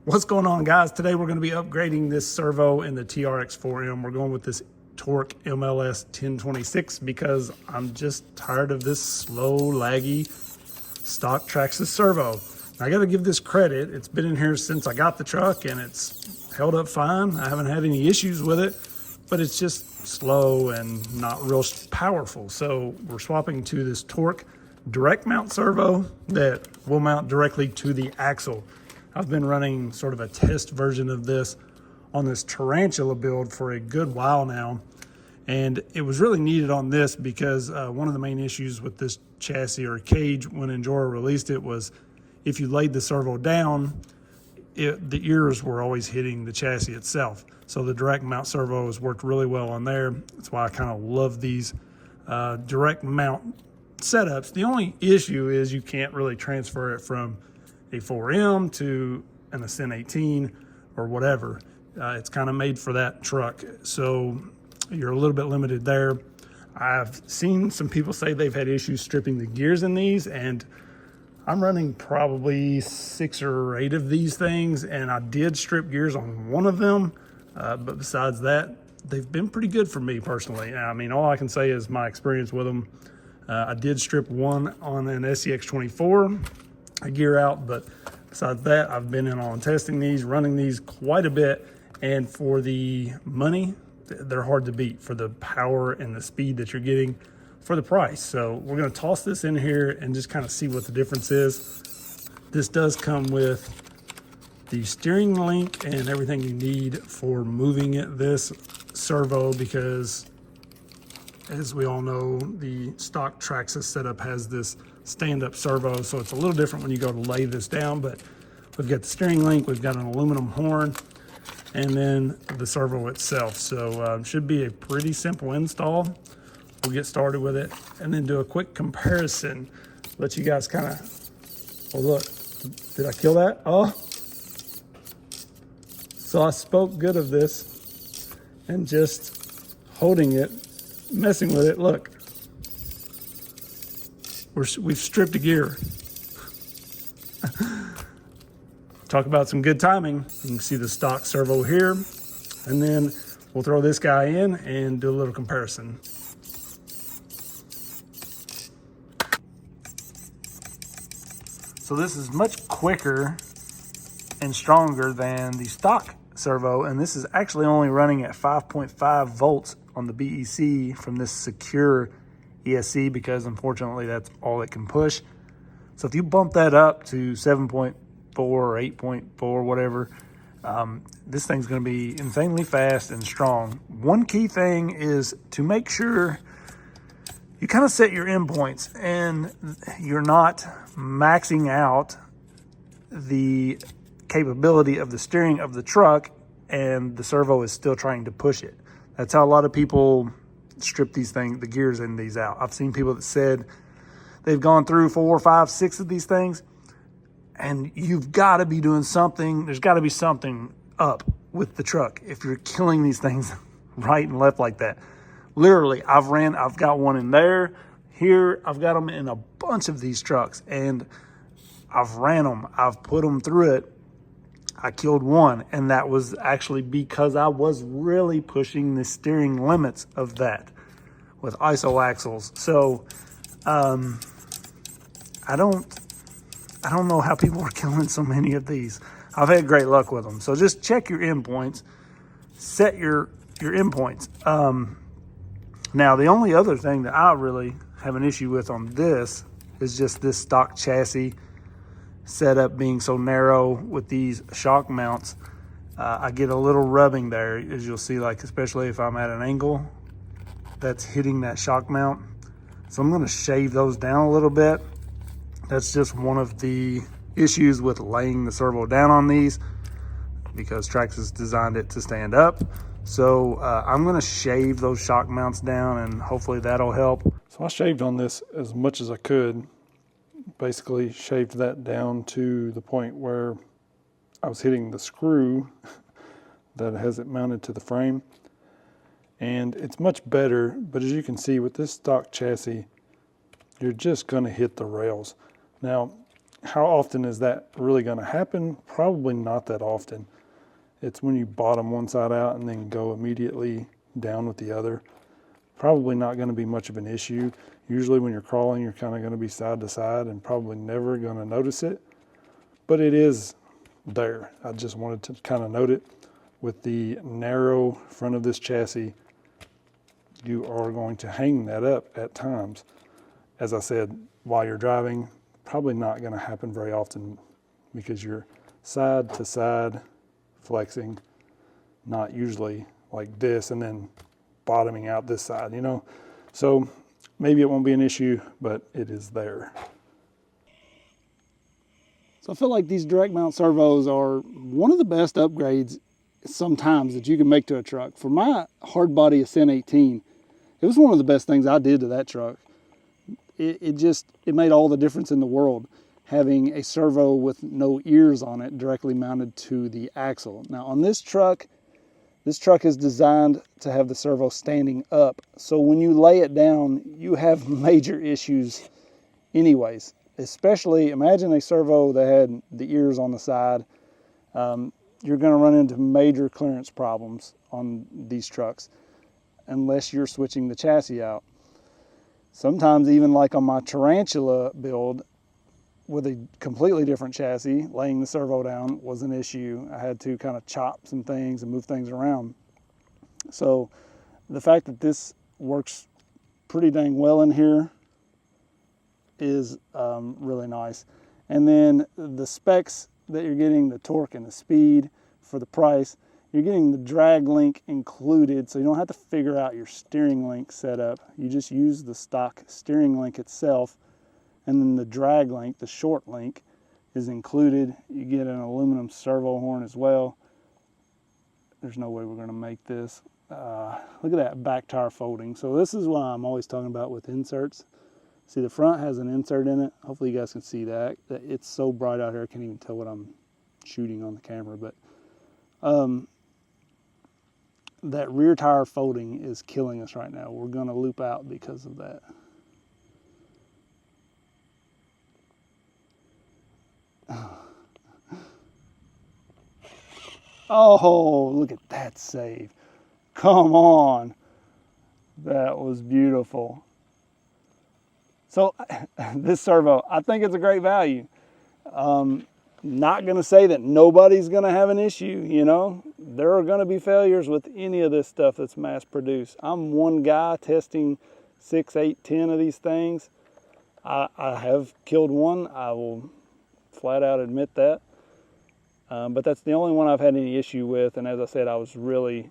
What's going on, guys? Today we're going to be upgrading this servo in the TRX4M. We're going with this Torq MLS 1026 because I'm just tired of this slow, laggy stock Traxxas servo. I got to give this credit. It's been in here since I got the truck and it's held up fine. I haven't had any issues with it, but it's just slow and not real powerful. So we're swapping to this Torq direct mount servo that will mount directly to the axle. I've been running sort of a test version of this on this Tarantula build for a good while now. And it was really needed on this because one of the main issues with this chassis or cage when Enjora released it was if you laid the servo down, the ears were always hitting the chassis itself. So the direct mount servos worked really well on there. That's why I kind of love these direct mount setups. The only issue is you can't really transfer it from a 4M to an Ascent 18 or whatever. It's kind of made for that truck. So you're a little bit limited there. I've seen some people say they've had issues stripping the gears in these, and I'm running probably 6 or 8 of these things, and I did strip gears on one of them. But besides that, they've been pretty good for me personally. I mean, all I can say is my experience with them. I did strip one on an SCX24, a gear out, but besides that, I've been in on testing these, running these quite a bit, and for the money, they're hard to beat for the power and the speed that you're getting for the price. So we're going to toss this in here and just kind of see what the difference is. This does come with the steering link and everything you need for moving this servo because, as we all know, the stock Traxxas setup has this stand-up servo, so it's a little different when you go to lay this down, but we've got the steering link, we've got an aluminum horn, and then the servo itself. So should be a pretty simple install. We'll get started with it and then do a quick comparison. Let you guys kind of, oh look, did I kill that? Oh, so I spoke good of this and just holding it, messing with it, look. We've stripped a gear. Talk about some good timing. You can see the stock servo here, and then we'll throw this guy in and do a little comparison. So this is much quicker and stronger than the stock servo, and this is actually only running at 5.5 volts on the BEC from this secure ESC because unfortunately that's all it can push. So if you bump that up to 7.4 or 8.4, whatever, this thing's going to be insanely fast and strong. One key thing is to make sure you kind of set your endpoints and you're not maxing out the capability of the steering of the truck and the servo is still trying to push it. That's how a lot of people strip these things, the gears in these out. I've seen people that said they've gone through 4, 5, 6 of these things, and you've got to be doing something. There's got to be something up with the truck if you're killing these things right and left like that. Literally, I've got one in there. Here, I've got them in a bunch of these trucks, and I've ran them. I've put them through it. I killed one, and that was actually because I was really pushing the steering limits of that with ISO axles. So I don't know how people are killing so many of these. I've had great luck with them. So just check your endpoints, set your endpoints. Now the only other thing that I really have an issue with on this is just this stock chassis setup being so narrow with these shock mounts. I get a little rubbing there, as you'll see, like especially if I'm at an angle that's hitting that shock mount. So I'm going to shave those down a little bit. That's just one of the issues with laying the servo down on these because Traxxas designed it to stand up. So I'm going to shave those shock mounts down and hopefully that'll help. So I shaved on this as much as I could. Basically shaved that down to the point where I was hitting the screw that has it mounted to the frame, and it's much better. But as you can see with this stock chassis, you're just going to hit the rails. Now how often is that really going to happen? Probably not that often. It's when you bottom one side out and then go immediately down with the other. Probably not going to be much of an issue. Usually when you're crawling, you're kind of going to be side to side and probably never going to notice it. But it is there. I just wanted to kind of note it. With the narrow front of this chassis, you are going to hang that up at times. As I said, while you're driving, probably not going to happen very often because you're side to side flexing, not usually like this and then bottoming out this side, you know? So maybe it won't be an issue, but it is there. So I feel like these direct mount servos are one of the best upgrades sometimes that you can make to a truck. For my hard body Ascent 18, it was one of the best things I did to that truck. It made all the difference in the world, having a servo with no ears on it directly mounted to the axle. Now on this truck is designed to have the servo standing up. So when you lay it down, you have major issues anyways. Especially, imagine a servo that had the ears on the side. You're gonna run into major clearance problems on these trucks unless you're switching the chassis out. Sometimes even like on my Tarantula build with a completely different chassis, laying the servo down was an issue. I had to kind of chop some things and move things around. So the fact that this works pretty dang well in here is really nice. And then the specs that you're getting, the torque and the speed for the price, you're getting the drag link included, so you don't have to figure out your steering link setup. You just use the stock steering link itself, and then the drag link, the short link, is included. You get an aluminum servo horn as well. There's no way we're going to make this. Look at that back tire folding. So this is what I'm always talking about with inserts. See, the front has an insert in it. Hopefully you guys can see that. It's so bright out here, I can't even tell what I'm shooting on the camera. But that rear tire folding is killing us right now. We're gonna loop out because of that. Oh, look at that save. Come on. That was beautiful. So this servo, I think it's a great value. Not gonna say that nobody's gonna have an issue, you know. There are gonna be failures with any of this stuff that's mass produced. I'm one guy testing 6, 8, 10 of these things. I have killed one, I will flat out admit that. But that's the only one I've had any issue with. And as I said, I was really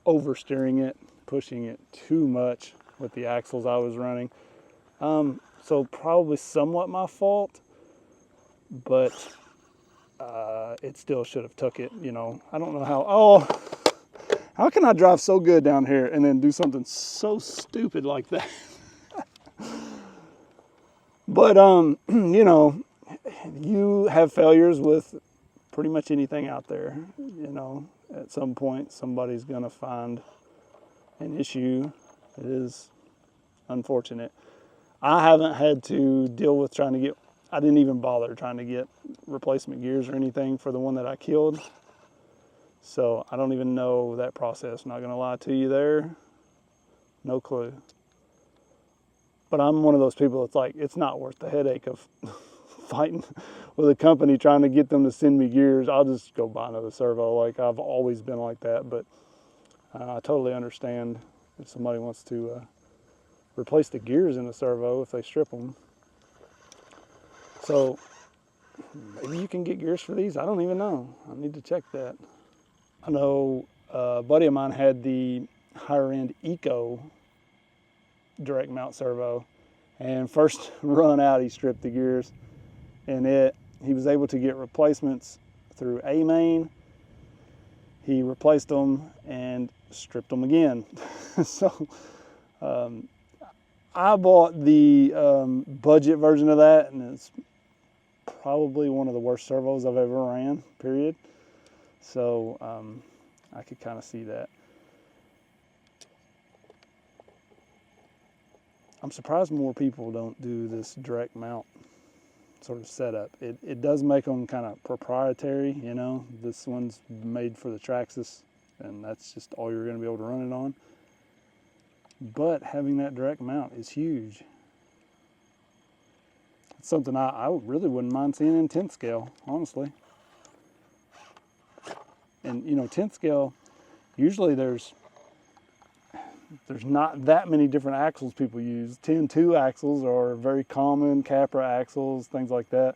oversteering it, pushing it too much with the axles I was running. So probably somewhat my fault, but it still should have took it, you know. I don't know how can I drive so good down here and then do something so stupid like that? But, you know, you have failures with pretty much anything out there, you know. At some point, somebody's gonna find an issue. It is unfortunate. I haven't had to deal with I didn't even bother trying to get replacement gears or anything for the one that I killed. So I don't even know that process, not gonna lie to you there. No clue. But I'm one of those people that's like, it's not worth the headache of fighting with a company trying to get them to send me gears. I'll just go buy another servo. Like, I've always been like that, but I totally understand if somebody wants to replace the gears in a servo if they strip them. So maybe you can get gears for these. I don't even know. I need to check that. I know a buddy of mine had the higher end Eco direct mount servo, and first run out he stripped the gears, and he was able to get replacements through A-Main. He replaced them and stripped them again. So I bought the budget version of that, and it's probably one of the worst servos I've ever ran, period. So I could kind of see that. I'm surprised more people don't do this direct mount sort of setup. It does make them kind of proprietary, you know. This one's made for the Traxxas, and that's just all you're going to be able to run it on. But having that direct mount is huge. It's something I really wouldn't mind seeing in 10th scale, honestly. And you know, 10th scale, usually there's not that many different axles people use. 10-2 axles are very common. Capra axles, things like that,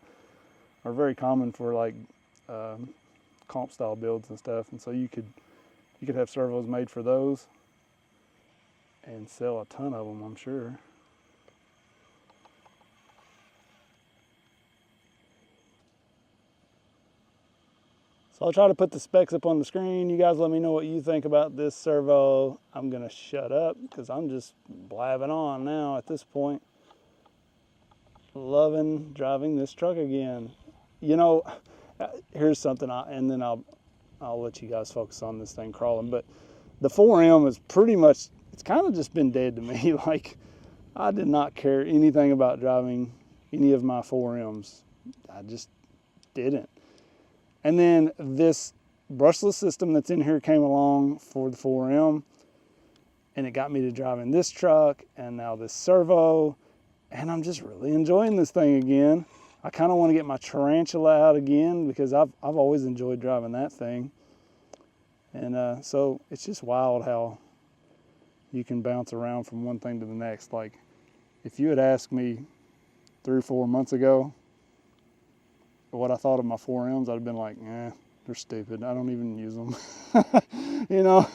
are very common for like comp style builds and stuff. And so you could have servos made for those and sell a ton of them, I'm sure. So I'll try to put the specs up on the screen. You guys let me know what you think about this servo. I'm gonna shut up because I'm just blabbing on now at this point. Loving driving this truck again. You know, here's something, and then I'll let you guys focus on this thing crawling. But the 4M is pretty much, it's kind of just been dead to me. Like, I did not care anything about driving any of my 4Ms. I just didn't. And then this brushless system that's in here came along for the 4M, and it got me to driving this truck and now this servo, and I'm just really enjoying this thing again. I kind of want to get my Tarantula out again because I've always enjoyed driving that thing. And so it's just wild how you can bounce around from one thing to the next. Like, if you had asked me 3 or 4 months ago what I thought of my 4Ms, I'd have been like, they're stupid. I don't even use them, you know.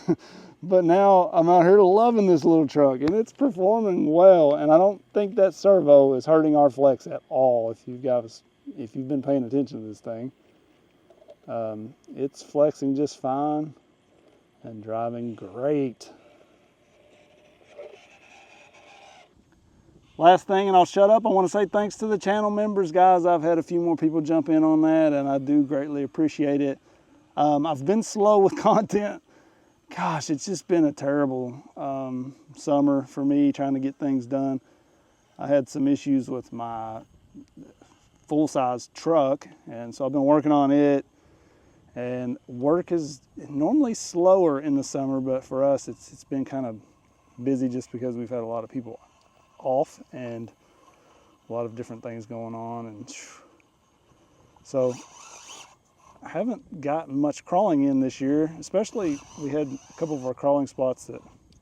But now I'm out here loving this little truck, and it's performing well. And I don't think that servo is hurting our flex at all. If you've been paying attention to this thing, it's flexing just fine and driving great. Last thing, and I'll shut up, I want to say thanks to the channel members, guys. I've had a few more people jump in on that, and I do greatly appreciate it. I've been slow with content. Gosh, it's just been a terrible summer for me trying to get things done. I had some issues with my full-size truck, and so I've been working on it. And work is normally slower in the summer, but for us, it's been kind of busy just because we've had a lot of people off and a lot of different things going on, and so I haven't gotten much crawling in this year. Especially, we had a couple of our crawling spots that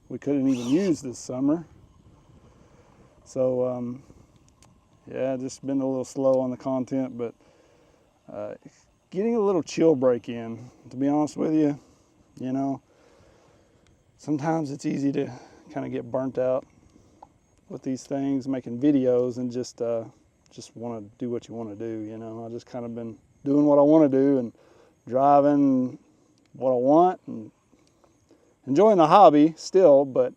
we couldn't even use this summer. So yeah, just been a little slow on the content, but getting a little chill break in, to be honest with you. You know, sometimes it's easy to kind of get burnt out with these things, making videos, and just want to do what you want to do. You know, I just kind of been doing what I want to do and driving what I want and enjoying the hobby still, but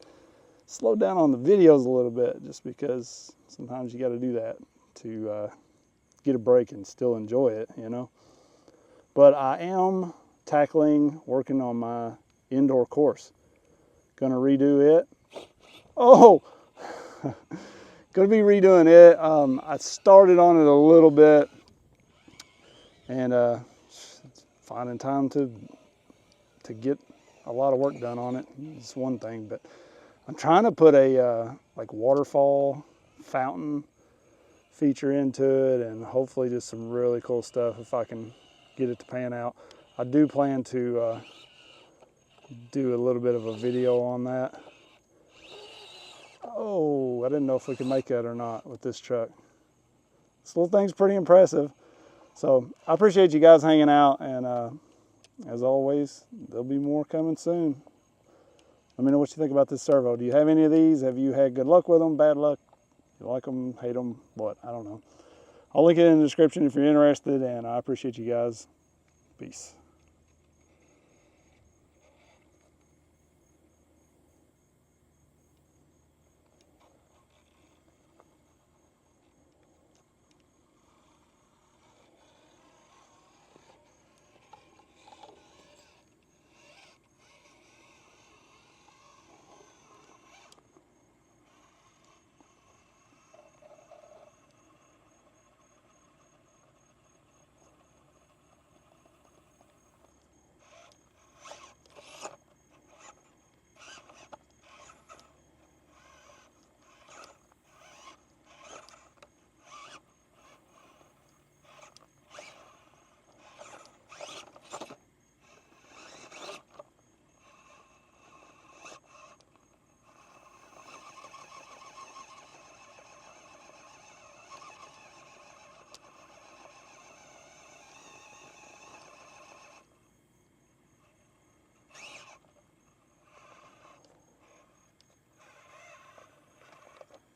slow down on the videos a little bit, just because sometimes you got to do that to get a break and still enjoy it, you know. But I am working on my indoor course. Gonna redo it. Oh, gonna be redoing it. I started on it a little bit, and finding time to get a lot of work done on it. It's one thing, but I'm trying to put a like waterfall fountain feature into it, and hopefully just some really cool stuff if I can get it to pan out. I do plan to do a little bit of a video on that. Oh, I didn't know if we could make that or not with this truck. This little thing's pretty impressive. So I appreciate you guys hanging out, and as always, there'll be more coming soon. Let me know what you think about this servo. Do you have any of these? Have you had good luck with them, bad luck? You like them, hate them, what? I don't know. I'll link it in the description if you're interested, and I appreciate you guys. Peace.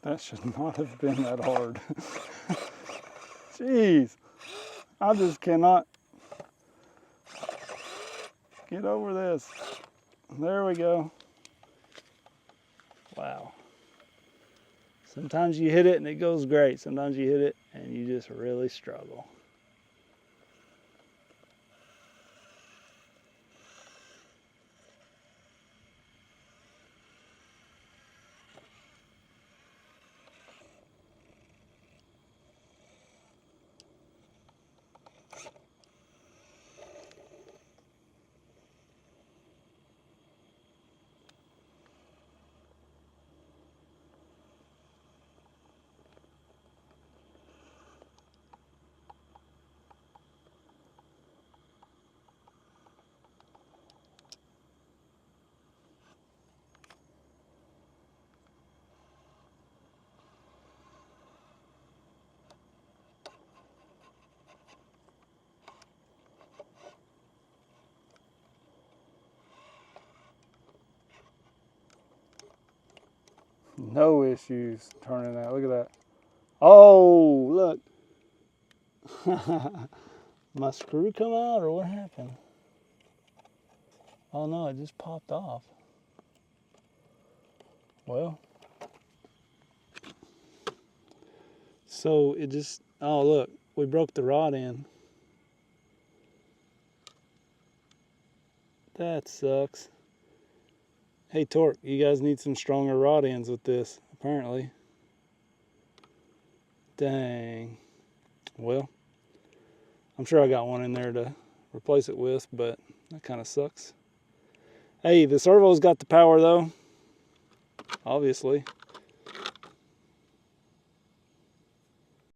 That should not have been that hard. Jeez, I just cannot get over this. There we go. Wow. Sometimes you hit it and it goes great. Sometimes you hit it and you just really struggle. No issues turning that. Look at that. Oh, look. My screw come out or what happened? Oh no, it just popped off. Well. So it just, oh look, we broke the rod in. That sucks. Hey Torq, you guys need some stronger rod ends with this, apparently. Dang. Well, I'm sure I got one in there to replace it with, but that kind of sucks. Hey, the servo's got the power though, obviously.